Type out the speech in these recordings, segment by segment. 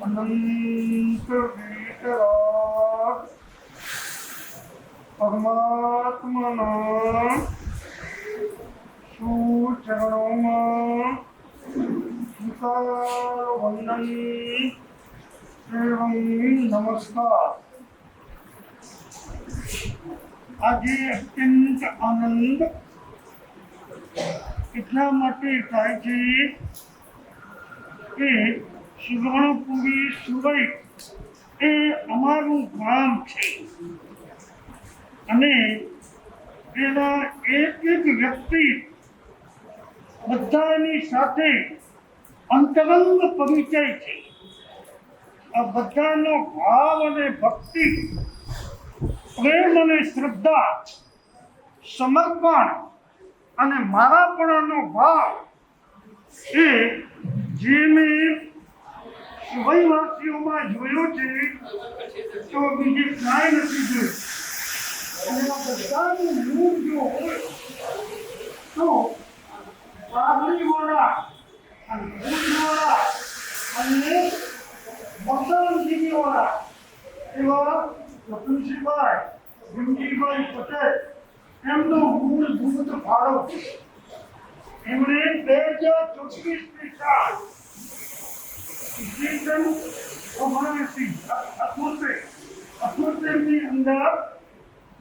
અનંત વિતરાગ પરમાત્માના સુચરણોમાં વિકાર વંદન એવં નમસ્કાર. આજે અત્યંત આનંદ એટલા માટે થાય છે કે સુવર્ણપુરી સુરઈ એ અમારું ગામ છે અને એના એક એક વ્યક્તિ બધાની સાથે અંતરંગ પરિચય છે. આ બધાનો ભાવ અને ભક્તિ, પ્રેમ અને શ્રદ્ધા, સમર્પણ અને મારાપણાનો ભાવ એ જે મેં સુરઈવાસીઓમાં જોયો છે તો બીજે ક્યાંય નથી જોયું. અને આ બધાનું મૂળ જો હોય તો પાઘડીવાળા અને મૂળવાળા અને મસાલજીવાળા એવા તુલસીભાઈ ભીમજીભાઈ પટેલ એમનો મૂળભૂત ફાળો છે. એમણે 2024ની સાલ ઈસવીસન 78ની અંદર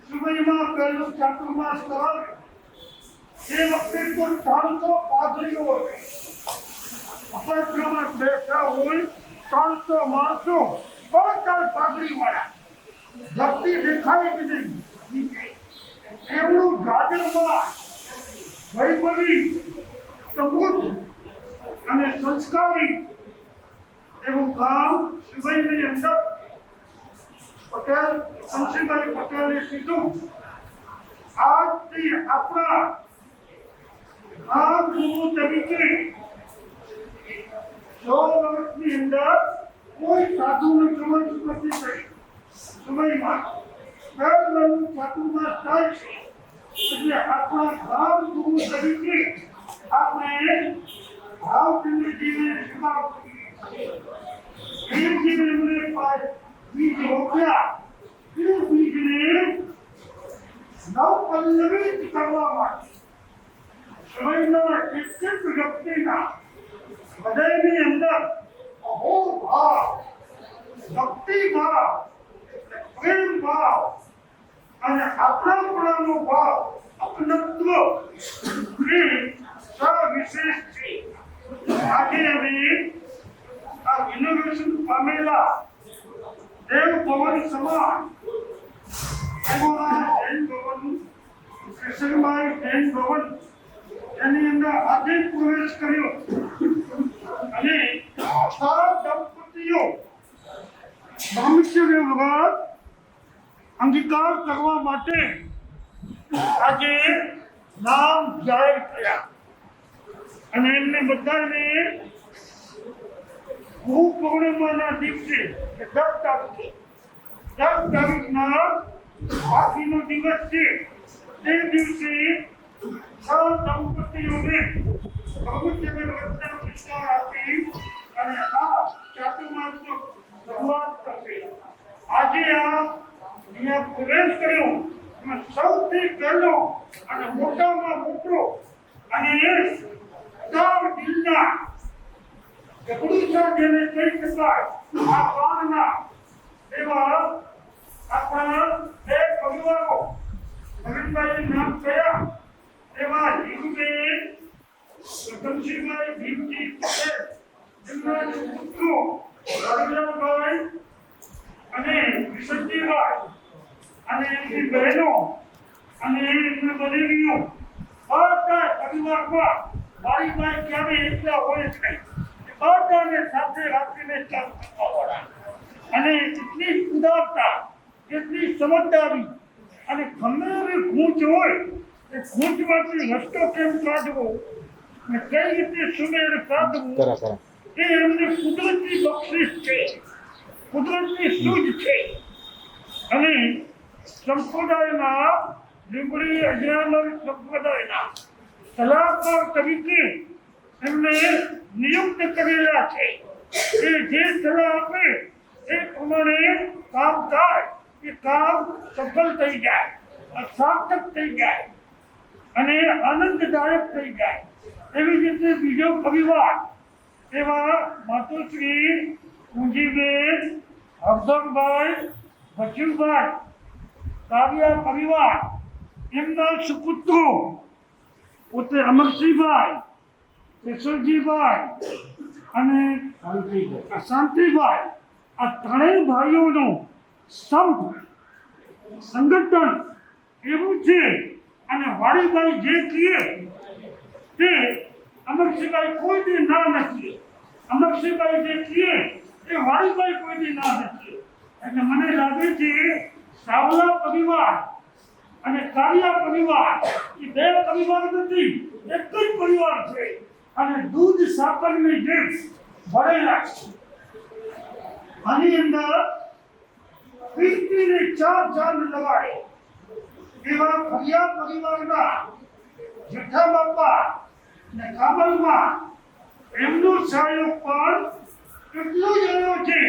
સુરઈમાં પહેલું ચાતુર્માસ કરાવ્યું. એ વખતે તો 300 પાદરીઓ અપરક્રમમાં બેઠા હોય, 300 માણસો બધા પાઘડીવાળા, ભક્તિ દેખાય કે નહીં. એમનું ગાજરમાં વૈભવી, સમૃદ્ધ અને સંસ્કારી એવું ગામ સુરઈની અંદર પટેલ શમશીભાઈ પટેલે કીધું, આજથી આપણા ગામ ગુરુ તરીકે 100 વર્ષની અંદર કોઈ સાધુની જરૂર નથી થઈ. સુરઈમાં પહેલું ચાતુર્માસ થાય છે એટલે આપણા ગામ ગુરુ તરીકે આપણે ભાવચંદ્રજીને સેવા ભીમજીને એમણે બીજ રોપ્યા. એ બીજને નવપલ્લવિત કરવા માટે સુરઈના એક વ્યક્તિના હૃદયની અંદર અહોભાવ, ભક્તિભાવ, પ્રેમ ભાવ અને આપણાપણાનો ભાવ, અપનત્વ એ સવિશેષ છે. આજે અમે આ ઇનોવેશન પામેલા દેવ ભવન સમાન જૈન ભવન, કિશનભાઈ જૈન ભવન એની અંદર આજે પ્રવેશ કર્યો અને આ દંપતીઓ બ્રહ્મચર્ય વ્રત અંગીકાર કરવા માટે આજે નામ જાહેર થયા અને એમને બધાને ગુરુ પૂર્ણિમાના દિવસે 10 તારીખના બાકીનો દિવસ છે તે દિવસે દંપતીઓને બ્રહ્મચર્ય વ્રતનો વિસ્તાર આપી અને આ ચાતુર્માસનો શરૂઆત કરશે. આજે અહીંયા પ્રવેશ કર્યો એમાં સૌથી પહેલો અને મોટામાં મોટો અને દિલના જગડુસા જેને કહી શકાય આ પાનના એવા આપણા બે પરિવારો નવીનભાઈ નામ થયા એવા હિરુબેન, શમશીભાઈ ભીમજી પટેલ, એમના પુત્રો રવિલાલભાઈ અને વિસંજીભાઈ અને એમની બહેનો અને એમના બનેવીઓ બધા પરિવારમાં મારી પાસે ક્યારે એકલા હોય જ નહીં. બધાને સાથે રાખીને ચાલુ કરવાવાળા અને એટલી ઉદારતા, એટલી સમજદારી અને ગમે એવી ગૂંચ હોય એ ગૂંચમાંથી રસ્તો કેમ કાઢવો અને કઈ રીતે સુમેળ સાધવું એ એમની કુદરતી બક્ષિસ છે, કુદરતની સૂઝ છે. અને સંપ્રદાયના લીંબડી અજ્ઞાન સંપ્રદાયના સલાહકાર તરીકે એમને નિયુક્ત કરેલા છે. એ જે સલાહ આપે એ પ્રમાણે કામ થાય, એ કામ સફળ થઈ જાય, સાર્થક થઈ જાય અને આનંદદાયક થઈ જાય. એવી જ રીતે બીજો પરિવાર એવા માતુશ્રી કુંજીબેન, હરધરભાઈ, બચુભાઈ, કાવ્યા પરિવાર, એમના સુપુત્રો પોતે અમરસિંહભાઈ, કેશવજીભાઈ અને શાંતિભાઈ, આ ત્રણેય ભાઈઓનું સંગઠન એવું છે. અને વાડીભાઈ જે કહે તે અમરસિંહભાઈ કોઈ દી ના નથી. અમરસિંહભાઈ જે કહે એ વાડીભાઈ કોઈ દી ના નથી. એટલે મને લાગે છે સાવલા પરિવાર અને કાળિયા પરિવાર એ બે પરિવાર નથી, એક જ પરિવાર છે અને દૂધ સાકરની જેમ ભરેલા છે. આની અંદર પીતીને ચાર ચાંદ લગાડે એવા ફરિયા પરિવારના જેઠા બાપા ને કાબલમાં એમનો સહયોગ પણ એટલો જ રહ્યો છે.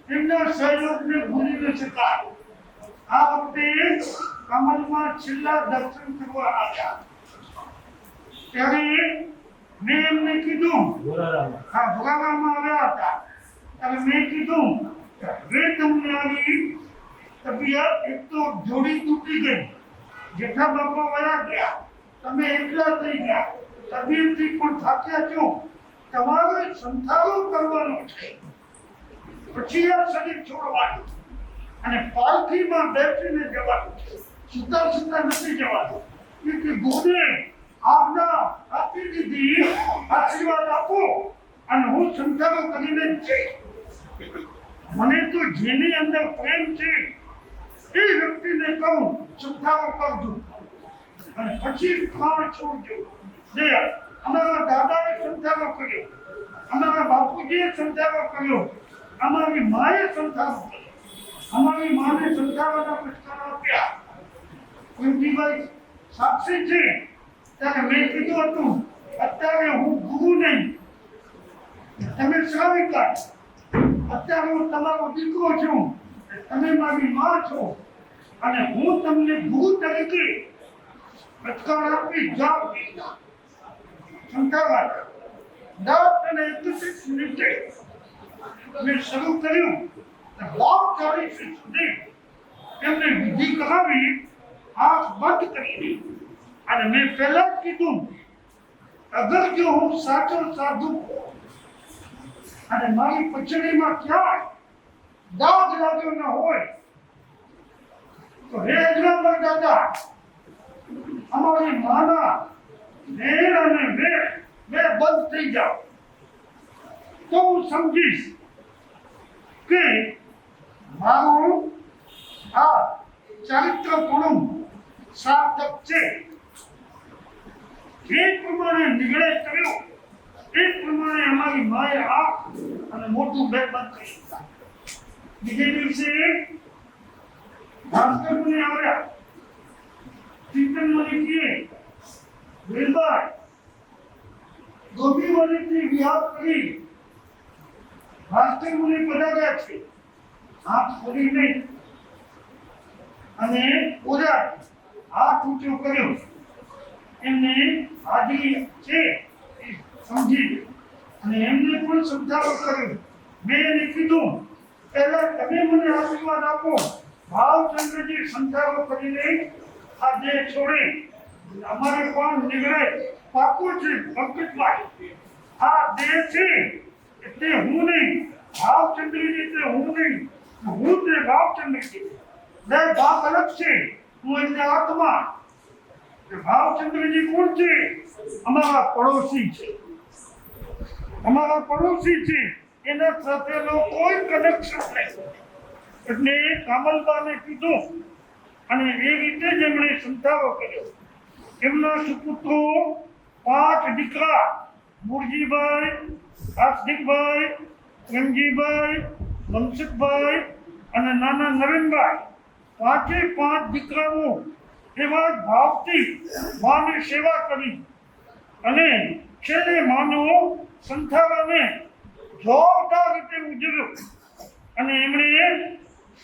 એમના સહયોગને ભૂલી ન શકાય. આ વખતે કમલમાં છેલ્લા દર્શન કરવા આવ્યા ત્યારે મેં એમને કીધું, ભોગાવામાં આવ્યા હતા ત્યારે મેં કીધું હવે તમને આવી તબિયત, એક તો જોડી તૂટી ગઈ, જેઠા બાપા વયા ગયા, તમે એકલા થઈ ગયા, તબિયતથી પણ થાક્યા છો, તમારે સંથારો કરવાનો છે, પછી આ શરીર છોડવાનું અને પાલખીમાં બેસીને જવાનું છે, સુતા સુતા નથી જવાનું. કે ગોદે આજ્ઞા આપી દીધી, આશીર્વાદ આપો અને હું સંથારો કરીને જ છે. મને તો જેની અંદર પ્રેમ છે એ વ્યક્તિને કહું સંથારો કરજો અને પછી પ્રાણ છોડજો. જે અમારા દાદાએ સંથારો કર્યો, અમારા બાપુજીએ સંથારો કર્યો, અમારી માએ સંથારો કર્યો, અમારી માને સંથારોના પુરસ્કાર આપ્યા. કુંતીભાઈ સાક્ષી છે. ત્યારે મેં કીધું હતું અત્યારે હું ગુરુ નહીં, તમે શ્રાવિકા, અત્યારે હું તમારો દીકરો છું, તમે મારી માં છો અને હું તમને ગુરુ તરીકે પુરસ્કાર આપી જાવ. સંતાવાદ 10 અને 31 મિનિટે મેં શરૂ કર્યું. 40 સુધી એમને વિધિ કરાવી, આંખ બંધ કરી અને મેં પહેલા જ કીધું અગર જો હું સાચો સાધુ અને મારી પછડીમાં ક્યાંય દાગ લાગ્યો ન હોય તો હે અજરામર દાદા, અમારી માના નેર અને વેર બે બંધ થઈ જાઓ તો હું સમજીશ કે મારું આ ચારિત્રપણું સાર્થક છે. જે પ્રમાણે નિર્ણય કર્યો એ પ્રમાણે અમારી માએ આંખ અને મોટું બે બંધ કરી દીધા. બીજે દિવસે ભાસ્કર મુનિ આવ્યા. ચિંતન મુનિ કહે વેલભાઈ ગોપીવલીથી વિહાર કરી ભાસ્કર મુનિ પધાર્યા છે. હાથ ખોલી નહીં અને ઓજા હાથ ઊંચો કર્યો. એમને હાજરી છે સમજી અને એમને પણ સમજાવો કર્યો. મેં એને કીધું પહેલા તમે મને આશીર્વાદ આપો. ભાવચંદ્રજી સંધારો કરીને આ દેહ છોડે અમારે પણ નીકળે પાકું છે. પંકજભાઈ આ દેહ છે એટલે હું નહીં, ભાવચંદ્રજી તે હું નહીં, હું તે ભાવચંદ્રજી. બે ભાગ અલગ છે. હું એટલે આત્મા. ભાવચંદ્રજી કોણ છે? અમારા પડોશી છે, અમારા પડોશી છે. એના સાથેનો કોઈ કનેક્શન નહીં. એટલે કામલબાને કીધું અને એ રીતે જ એમણે સંતારો કર્યો. એમના સુપુત્રો 5 દીકરા મુરજીભાઈ, હાર્દિકભાઈ, રંજીભાઈ, મનસુખભાઈ અને નાના નવીનભાઈ, 5 દીકરાઓ એવા ભાવથી માની સેવા કરી અને છેલ્લે માનવ સંથાવાને જોરદાર રીતે ઉજવ્યો અને એમણે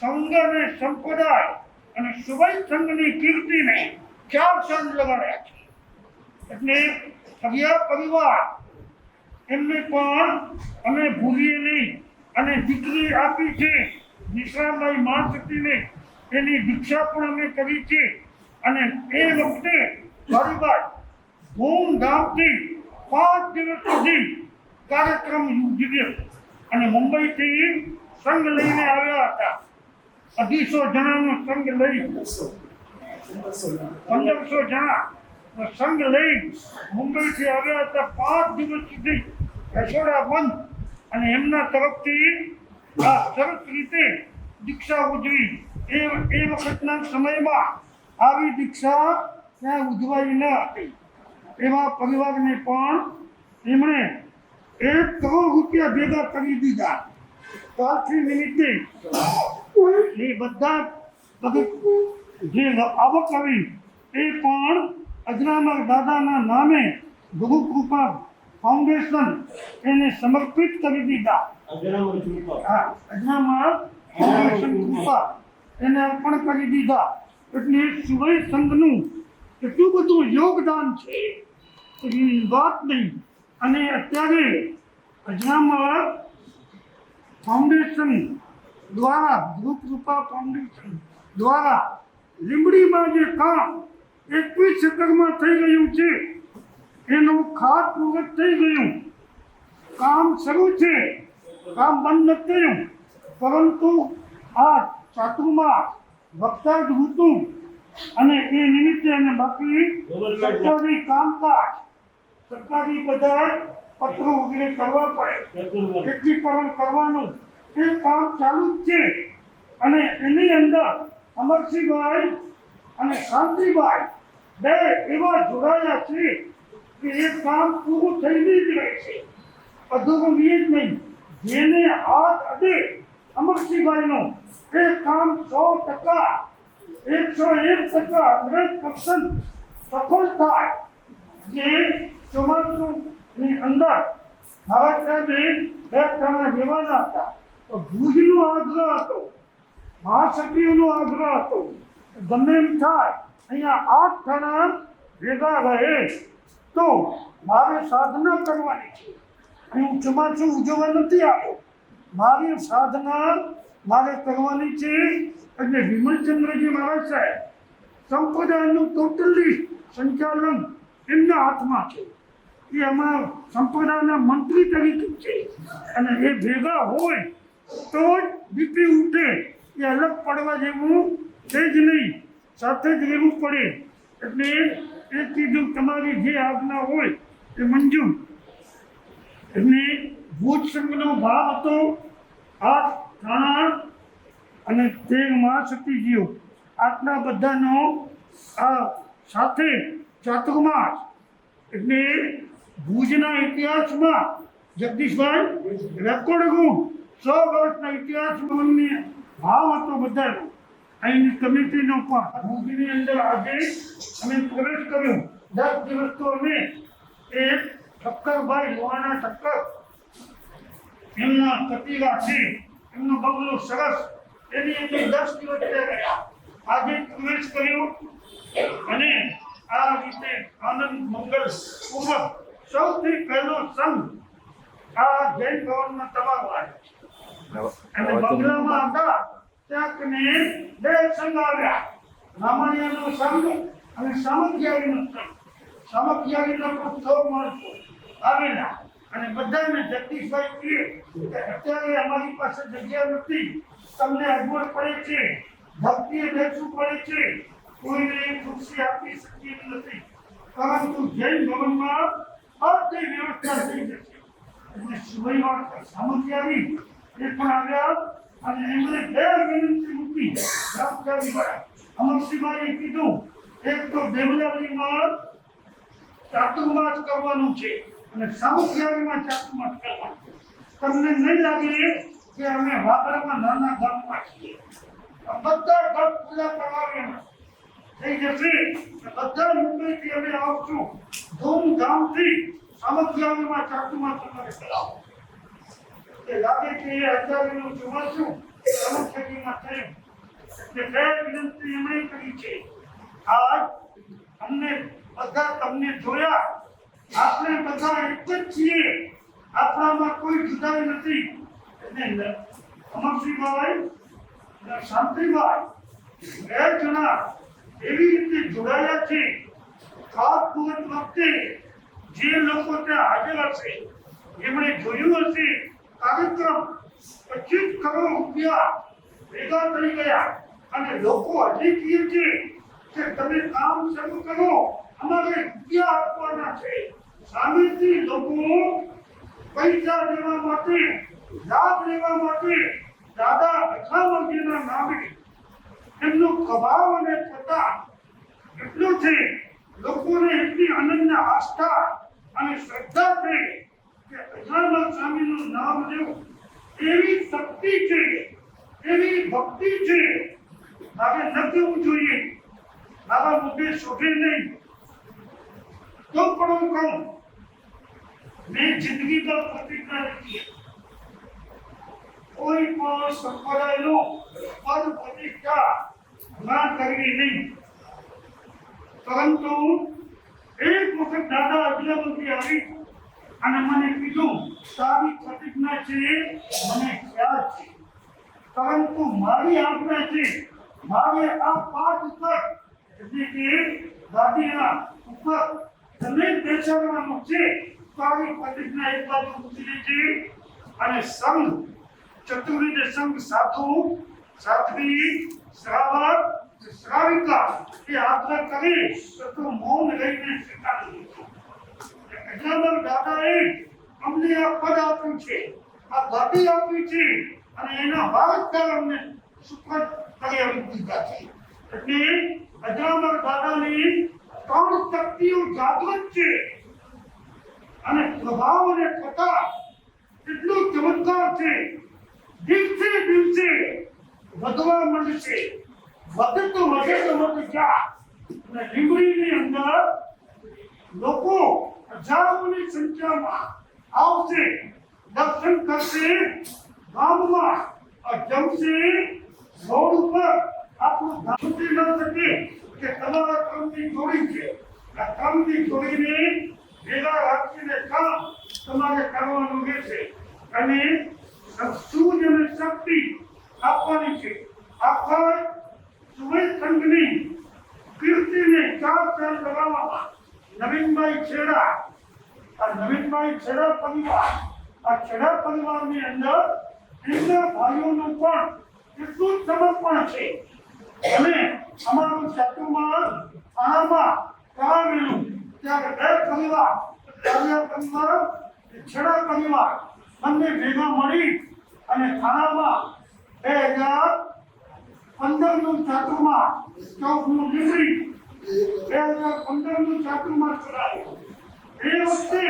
સંઘ અને સંપ્રદાય અને સુવૈ સંઘની કીર્તિને 4 ચાંદ લગાડ્યા છે. એટલે સગિયા પરિવાર એમને પણ અમે ભૂલીએ નહીં અને દીકરી આપી છે વિશ્રામભાઈ મહાશક્તિને, એની દીક્ષા પણ અમે કરી છે અને એ વખતે પરિવાર ધૂમધામથી 5 દિવસ સુધી કાર્યક્રમ યોજ્યો અને મુંબઈથી સંઘ લઈને આવ્યા હતા. 250 જણાનો સંઘ લઈ 1500 જણા સંઘ લઈ મુંબઈથી આવ્યા હતા. 5 દિવસ સુધી રસોડા બંધ અને એમના તરફથી આ સરસ રીતે દીક્ષા ઉજવી. એ વખતના સમયમાં આવી દીક્ષા ત્યાં ઉજવાઈ ન હતી. એવા પરિવારને પણ એમણે 1 કરોડ રૂપિયા ભેગા કરી દીધા. પાલખી નિમિત્તે એ બધા જે આવક આવી એ પણ અજનામર દાદાના નામે ગુરુ કૃપા ફાઉન્ડેશન એને સમર્પિત કરી દીધા. અજનામર ફાઉન્ડેશન કૃપા એને અર્પણ કરી દીધા. એટલે સુવૈ સંઘનું એટલું બધું યોગદાન છે એની વાત નહીં. અને અત્યારે અજનામર ફાઉન્ડેશન દ્વારા ગુરુ કૃપા ફાઉન્ડેશન દ્વારા લીંબડીમાં જે કામ 21 એકરમાં થઈ ગયું છે એનું ખાતમુહૂર્ત થઈ ગયું. કામ શરૂ છે, કામ બંધ નથી થયું, પરંતુ આ ચાતુર્માસ વક્તા જ હતું અને એ નિમિત્તે અને બાકી સરકારી કામકાજ, સરકારી બધા પત્રો વગેરે કરવા પડે, એકીકરણ કરવાનું એ કામ ચાલુ જ છે. અને એની અંદર અમરસિંહભાઈ અને શાંતિભાઈ બે એવા જોડાયા છે કે એ કામ પૂરું થઈને જ રહે છે, અધૂરું જ નહીં. જેને હાથ અડે અમરસિંહભાઈનો એ કામ 100%, 101%, 100% સફળ થાય. જે ચોમાસુની અંદર મારા સાહેબે 2 ટાણા લેવાના હતા તો ભુજનો આગ્રહ હતો, મહાશક્તિઓનો આગ્રહ હતો, ગમે એમ થાય અહીંયા 8 ટાણા ભેગા રહે તો મારે સાધના કરવાની છે. હું ચોમાસું ઉજવવા નથી આવ્યો, મારી સાધના મારે કરવાની છે. એટલે વિમલચંદ્રજી મહારાજ સાહેબ સંપ્રદાયનું ટોટલી સંચાલન એમના હાથમાં છે. એ અમારા સંપ્રદાયના મંત્રી તરીકે છે અને એ ભેગા હોય તો જ બીપી ઉઠે. એ અલગ પડવા જેવું છે જ નહીં, સાથે જ રહેવું પડે. એટલે એ કીધું તમારી જે આજ્ઞા હોય એ મંજૂર. એટલે ભુજ સંઘનો ભાવ હતો 8 ટાણા અને 13 મહાશક્તિજીઓ. આટલા બધાનો આ સાથે ચાતુર્માસ. એટલે ભુજના ઇતિહાસમાં જગદીશભાઈ રેકોર્ડ ગુણ 100 વર્ષના ઇતિહાસમાં ભાવ હતો બધાનો. અહીંની કમિટીનો પણ ભુજની અંદર આજે અમે પ્રવેશ કર્યો. 10 દિવસ તો અમે એ ઠક્કરભાઈ લોહાણા ઠક્કર એમના કતિરા છે, એમનો બંગલો સરસ, એની અંદર 10 દિવસ રહ્યા. આજે પ્રવેશ કર્યો અને આ રીતે આનંદ મંગલ પૂર્વક સૌથી પહેલો સંઘ આ જૈન ભવનમાં તમારો આવ્યો. અને બંગલામાં હતા ત્યાં કને 2 સંઘ આવ્યા, રામાયણનો સંઘ અને સામખિયારીનો સંઘ. સામખિયારીના પણ 100 માણસો આવેલા અને બધાને જગદીશભાઈ કહે કે અત્યારે અમારી પાસે જગ્યા નથી, તમને અગવડ પડે છે, ભક્તિએ બેસવું પડે છે, કોઈને ખુરશી આપી શકીએ નથી, પરંતુ જૈન ભવનમાં બધી વ્યવસ્થા થઈ જશે. એટલે સુવૈમાં સામખિયારી એ પણ આવ્યા અને એમણે 2 વિનંતી મૂકી. અમરસિંહભાઈએ કીધું એક તો દેવલાલીમાં ચાતુર્માસ કરવાનું છે અને સામખિયારીમાં ચાતુર્માસ કરવાનું. તમને નહીં લાગે કે અમે વાગડમાં નાના ગામમાં છીએ, બધા ઘર પૂજા કરવાના થઈ જશે. બધા મુંબઈથી અમે આવશું, ધૂમધામથી સામગ્રીમાં ચાકુમાં તમારે ચલાવો. એ લાગે કે એ હજારીનું ચોમાસું સામગ્રીમાં થયું. એટલે બે વિનંતી એમણે કરી છે. આજ અમને બધા તમને જોયા, આપણે બધા એક જ છીએ, આપણામાં કોઈ જુદાઈ નથી. એટલે અમરસિંહભાઈ અને શાંતિભાઈ બે જણા એવી રીતે જોડાયા છે. ખાસ પૂર્ણ વખતે જે લોકો ત્યાં હાજર હશે એમણે જોયું હશે કાર્યક્રમ 25 કરોડ રૂપિયા ભેગા થઈ ગયા અને લોકો હજી કહે છે કે તમે કામ શરૂ કરો, અમારે રૂપિયા આપવાના છે. સામેથી લોકો પૈસા દેવા માટે, લાભ લેવા માટે દાદા અખાવજીના નામે એમનો સ્વભાવ અને છતાં એટલું છે, લોકોને એટલી અનન્ય આસ્થા અને શ્રદ્ધા છે કે અજાણ્યા સ્વામીનું નામ લેવું એવી શક્તિ છે, એવી ભક્તિ છે. હવે ન કેવું જોઈએ, આવા મુદ્દે શોધે નહીં. તો પણ હું કહું, મેં જિંદગી પર પ્રતિજ્ઞા લીધી, કોઈ પણ સંપ્રદાયનો પદ પ્રતિષ્ઠા ના કરવી નહીં. પરંતુ એક વખત દાદા અજલામતી આવી અને મને કીધું, તારી પ્રતિજ્ઞા છે મને ખ્યાલ છે, પરંતુ મારી આજ્ઞા છે, મારે આ પાઠ ઉપર એટલે કે ગાદીના ઉપર તમે બેસાડવાનું છે. તારી પ્રતિજ્ઞા એક બાજુ મૂકી છે અને સંઘ, ચતુર્વિધ સંઘ, સાધુ, સાધ્વી, શ્રાવક, શ્રાવિકા એ આગ્રહ કરી તો મૌન રહીને સ્વીકારી લીધું. અજાણ્યા દાદાએ અમને આ પદ આપ્યું છે, આ ગાદી આપી છે અને એના વારસદાર અમને સુખદ કરી આપી દીધા છે. એટલે અજાણ્યા દાદાની 3 શક્તિઓ જાગૃત છે અને પ્રભાવ અને કથા એટલું ચમત્કાર છે. દિવસે દિવસે વધવા માંડશે, વધતો જા અને લીંબડીની અંદર લોકો હજારોની સંખ્યામાં આવશે, દર્શન કરશે, ગામમાં જમશે, રોડ ઉપર આપણું છૂટી ન શકે કે તમારા કામની જોડી છે. આ કામની જોડીને ભેગા રાખીને કામ તમારે કરવાનું રહેશે અને સૂજ અને શક્તિ આપવાની છે. આખા સુવૈ સંઘની કીર્તિને 4 ચાર લગાવવામાં નવીનભાઈ છેડા, આ નવીનભાઈ છેડા પરિવાર, આ છેડા પરિવારની અંદર એમના ભાઈઓનું પણ એટલું જ સમર્પણ છે. અને અમારું ચાતુમાં આણામાં કરાવેલું ત્યારે બે પરિવાર, પરિવાર, છેડા પરિવાર બંને ભેગા મળી અને થાણામાં 2015નું ચાતુમાં 14નું ડિગ્રી 2015નું ચાતુમાં ચલાવ્યું. એ વખતે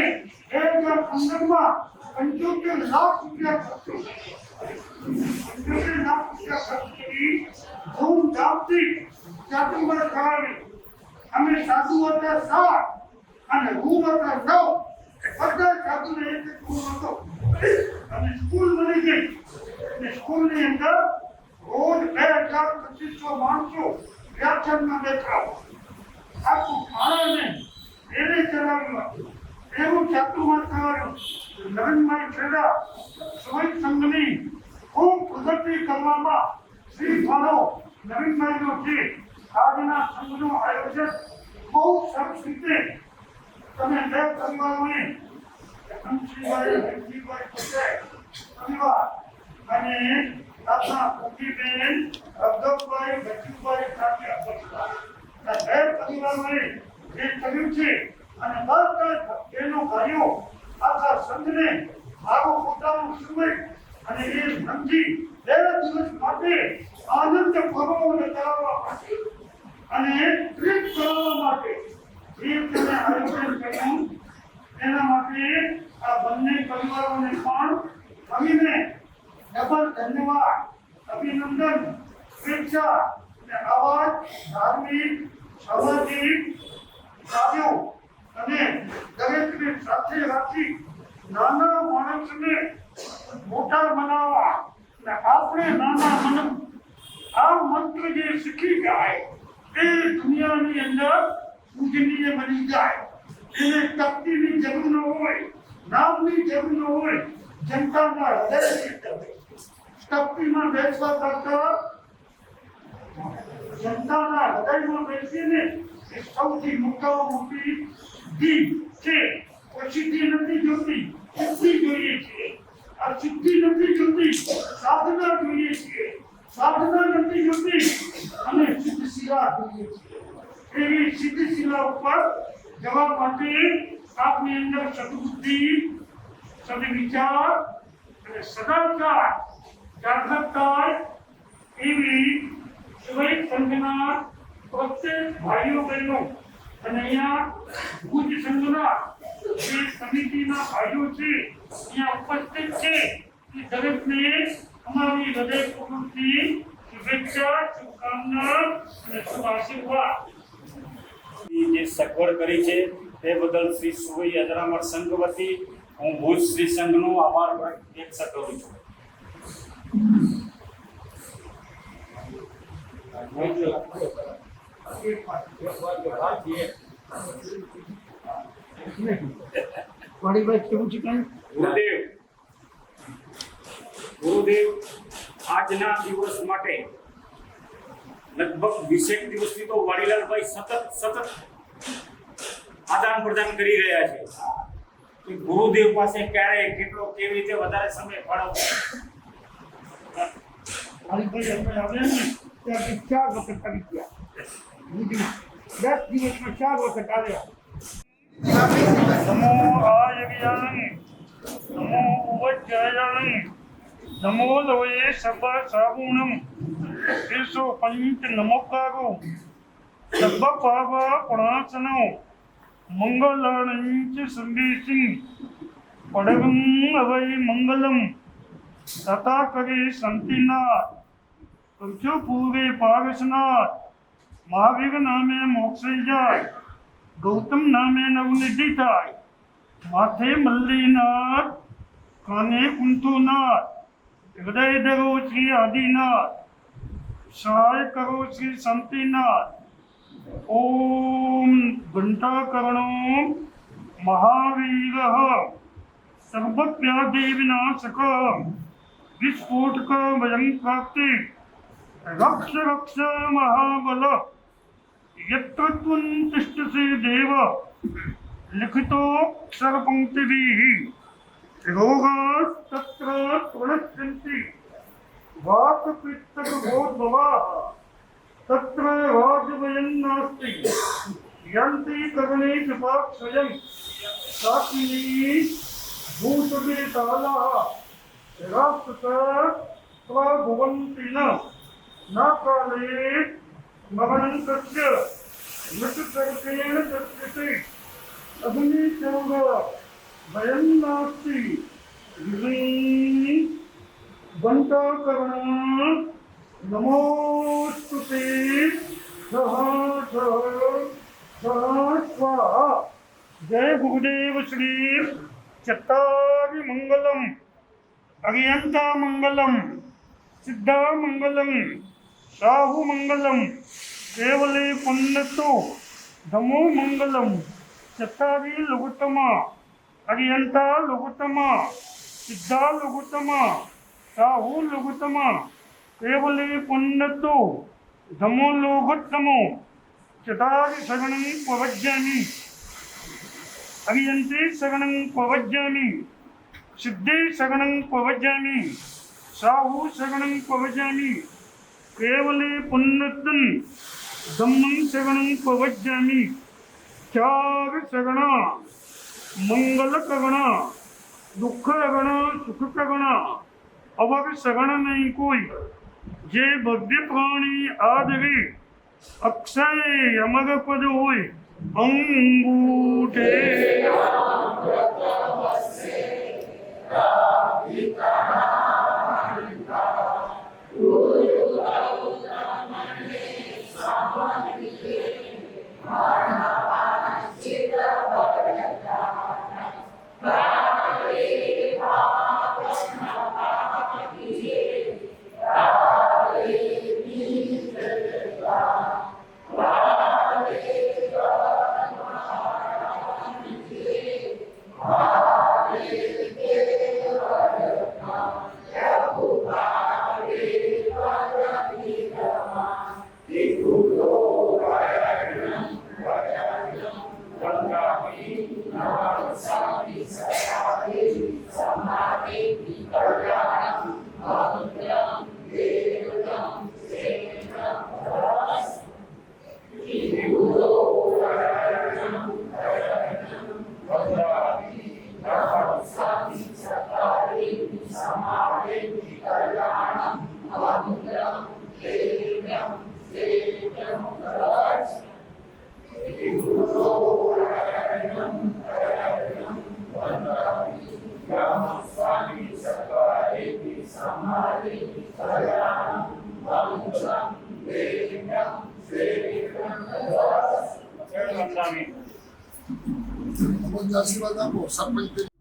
2015માં 75 લાખ રૂપિયા ખર્ચો, 75 લાખ રૂપિયા ખર્ચ કરી ધૂમધામથી ચાતુમાં કરાવી. અમે સાધુ હતા 7 અને રૂમ હતા 9, બધા સાધુને એક રૂમ હતો અને સ્કૂલ બની ગઈ. સ્કૂલની અંદર રોજ 2250 માણસો વ્યાખ્યાનમાં બેઠા. આખું શાળાને એને ચલાવ્યું હતું. એવું ચાતુમાં થવાનું નવીનભાઈ છેડા સુવૈ સંઘની ખૂબ પ્રગતિ કરવામાં શ્રી ફાળો નવીનભાઈનો છે. આજના સંઘનું આયોજન બહુ સરસ રીતે તમે બે પરિવારોને અંશીભાઈ, ભીમજીભાઈ પટેલ પરિવાર અને આપણા કુકીબેન, અબ્દુલભાઈ, બચુભાઈ કાકિયા પરિવાર, આ બે પરિવારોએ જે કર્યું છે અને બધા બહેનો ભાઈઓ આખા સંઘને મારો પોતાનો સમય અને એ સમજી 2 દિવસ માટે આનંદ પર્વોને કરાવવા માટે અને ટ્રીટ કરાવવા માટે જે તમે આયોજન કર્યું એના માટે આ બંને પરિવારોને પણ અમીને ડબલ ધન્યવાદ, અભિનંદન, શુભેચ્છા અને આવા ધાર્મિક, સામાજિક કાર્યો અને દરેકને સાથે રાખી નાના માણસને મોટા બનાવવા અને આપણે નાના મન આ મંત્ર જે શીખી જાય એ દુનિયાની અંદર પૂજનીય બની જાય. એને તકતીની જરૂર ન હોય, નામની જરૂર ન હોય, જનતાના હૃદયની તકતીમાં બેસવા કરતા જનતાના હૃદયમાં બેસીને એ સૌથી મોટી દીપ છે. સિદ્ધિ નથી જોતી, સિદ્ધિ જોઈએ છીએ. આ સિદ્ધિ નથી જોતી, સાધના જોઈએ છીએ. સાધના નથી જોતી અને સિદ્ધશિલા જોઈએ છીએ. એવી સિદ્ધશિલા ઉપર જવા માટે આપની અંદર સદબુદ્ધિ, સદવિચાર અને સદાચાર જાગૃત થાય એવી શિવાય સંઘના પ્રત્યેક ભાઈઓ બહેનો અને અહીંયા ભુજ સંઘના જે સમિતિના ભાઈઓ છે અહીંયા ઉપસ્થિત છે એ દરેકને અમારી હૃદયપૂર્વકથી શુભેચ્છા, શુભકામના અને શુભ આશીર્વાદ. જે સગવડ કરી છે તે બદલ શ્રી સુવઈ અજરામર સંઘ વતી હું ભુજ શ્રી સંઘનો આભાર વ્યક્ત કરું છું. ગુરુદેવ આજના દિવસ માટે લગભગ 20 દિવસથી તો વાડીલાલભાઈ સતત આદાન પ્રદાન કરી રહ્યા છે કે ગુરુદેવ પાસે ક્યારે કેટલો કેવી રીતે વધારે સમય ફાળવવો. વાલીભાઈ અમે આવ્યા ને ત્યાં 4 વખત આવી ગયા. 10 દિવસમાં 4 વખત આવ્યા. નમો આયવ્યાન, નમો ઉવજ્જયાન, નમો લોયે સભા સાગુણમ, એસો પંચ નમોકારો સભ પાવ પ્રણાસનો મંગલાણંચ સંદેશી પડગમ અવય મંગલમ તથા કરે શાંતિનાથ પંચો પૂર્વે પારસનાથ મહાવીર નામે મોક્ષ જાય, ગૌતમ નામે નવનિધિ થાય, માથે મલ્લીનાથ, કાને કુંતુનાથ, હૃદય ધરો શ્રી આદિનાથ, સહાય કરો શ્રી શાંતિનાથ. ઓમ ઘંટાકર્ણો મહાવીર સર્વવ્યાધિ વિનાશક વિસ્ફોટક ભયંકરાતિ રક્ષ રક્ષ મહાબલ यत्र त्वं तिष्ठसि देव लिखितो अक्षरपङ्क्तिभिः रोगास्तत्र प्रणश्यन्ति वातपित्तकभोद्भवाः तत्र राजभयं नास्ति यन्ति कर्णे कृपाक्षयं साकिनी भूतवेतालाः राष्ट्रतः भवन्ति न काले मरणं तस्य मृतसर्पेण तस्यते अग्निचौर भयं नास्ति घंटाकर्ण नमोस्तुते स्वाहा. जय गुरुदेव श्री चत्तारि मंगलम, अरियंता मंगलम, सिद्धा मंगलम, साहु मंगलम, केवले पुण्यतो धमो मंगलम, चत्तारि लघुत्तमा, अरियंता लघुत्तमा, सिद्धा लघुत्तमा, साहु लघुत्तमा, केवले पुण्यतो धमो लघुत्तमो, चत्तारि शरणं प्रवज्यामि, अरियन्ते शरणं प्रवज्यामि, सिद्धे शरणं प्रवज्यामि, साहु शरणं प्रवज्यामि, केवले पुण्यतन धम्मं शरणं प्रवज्यामि. 4 शरण मंगल करण, दुख करण, सुख करण, अवर शरण नहीं कोई. जे भव्य प्राणी आदरे अक्षय अमर पद होय. अंगूठे સ્વામી અમને આશીર્વાદ આપો સરપંચ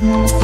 Thank you.